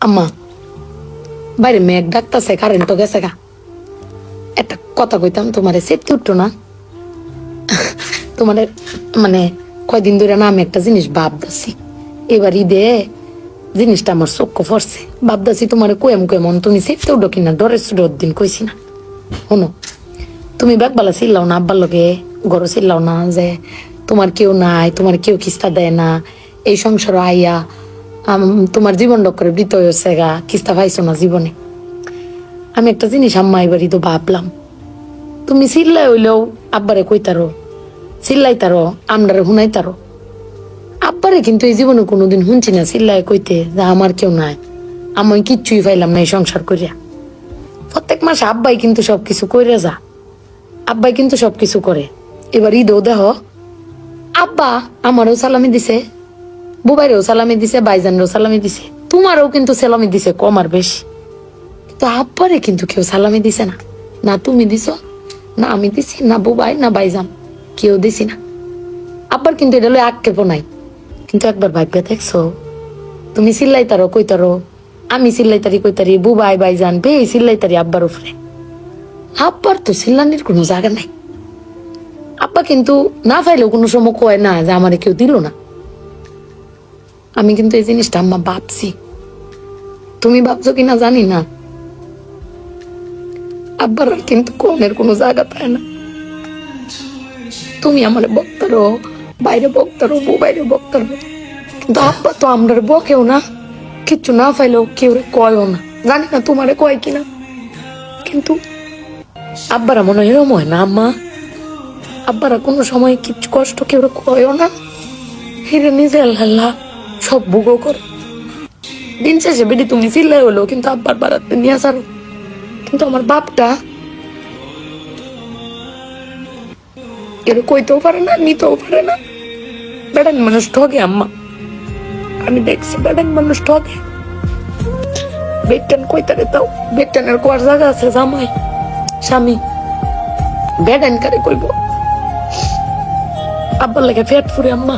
আম্মা বাইরে মেঘ ডাকতেছে, কারেন্ট তো গেছে গা। একটা কথা কইতাম তোমারে, সেটকে উঠতো না তোমাদের মানে কয়দিন ধরে না আমি একটা জিনিস ভাবতেছি। এবার ঈদে জিনিসটা আমার চোখ পড়ছে, ভাবতেছি তোমারে কেমন তুমি সেটকে উঠো কিনা, ডরের সুডোর দিন কইছি না। শোনো, তুমি বেকবালা চিল্লাও না, আব্বার লগে গড় চিল্লাও না যে তোমার কেউ নাই, তোমার কেউ কিস্তা দেয় না, এই সংসার আইয়া তোমার জীবন ডক্করে বৃত হয়েছে গা, কিস্তা পাইছো না জীবনে। আমি একটা জিনিস আম্মা এবারই তো ভাবলাম, তুমি চিল্লাই হইলেও আব্বারে কইতারো, চিল্লাইতারো, আমরারে শুনাইতারো। আব্বারে কিন্তু এই জীবনে কোনোদিন শুনছি না চিল্লাই কইতে যে আমার কেউ নাই, আমি কিচ্ছুই পাইলাম না এই সংসার করিয়া। প্রত্যেক মাসে আব্বাই কিন্তু সবকিছু কইরা যা, আব্বাই কিন্তু সবকিছু করে। এবার ঈদেও দেহ আব্বা আমারও সালামি দিছে, বুবাইরেও সালামি দিছে, বাইজানরেও সালামি দিছে, তোমারও কিন্তু সালামি দিছে কম আর বেশি। কিন্তু আব্বারে কিন্তু কেউ সালামি দিছে না, না তুমি দিছ, না আমি দিছি, না বুবাই, না বাইজান, কেউ দিছি না। আব্বার কিন্তু এটা লই আক্ষেপ নাই। কিন্তু একবার ভাইবে দেখছো, তুমি চিল্লাইতারো কইতারো, আমি চিল্লাইতারি কইতারি, বুবাই বাইজান বে চিল্লাইতারি আব্বার উপরে। আব্বার তো চিল্লানির কোনো জায়গা নাই। আব্বা কিন্তু না পাইলেও কোনো সময় কয় না যে আমারে কেউ দিল না। আমি কিন্তু এই জিনিসটা আম্মা ভাবছি, তুমি ভাবছো কিনা জানি না। আব্বার কিন্তু কমের কোনো জায়গা পায় না। তুমি আমার বক্তারো, বাইরে বক্তারো, বাইরে বক্তারো, কিন্তু আব্বা তো আমরা বকেও না, কিচ্ছু না পাইলেও কেউ কয়ও না। জানি না তোমারে কয় কিনা, কিন্তু আব্বারা মনে হয় এরম হয় না আম্মা। আব্বারা কোনো সময় কিচ্ছু কষ্ট কেউ কয়ও না, হিরে নিজে আল্লাহ সব ভোগও করে। দিন শেষে বেডি তুমি চিল্লাই হলো কিন্তু আব্বার বাড়াতে নিয়ে আসারো। কিন্তু আমার বাপটা কেউ কইতেও পারে না, নিতেও পারে না। বেড়ান মানুষ ঠকে আম্মা, আমি দেখছি বেড়ান মানুষ ঠকে। বেটান কইতারে তাও, বেটানের কোয়ার জায়গা আছে জামাই স্বামী, বেড়ান কারে কইব। আব্বার লাগে ফেট ফুরে আম্মা।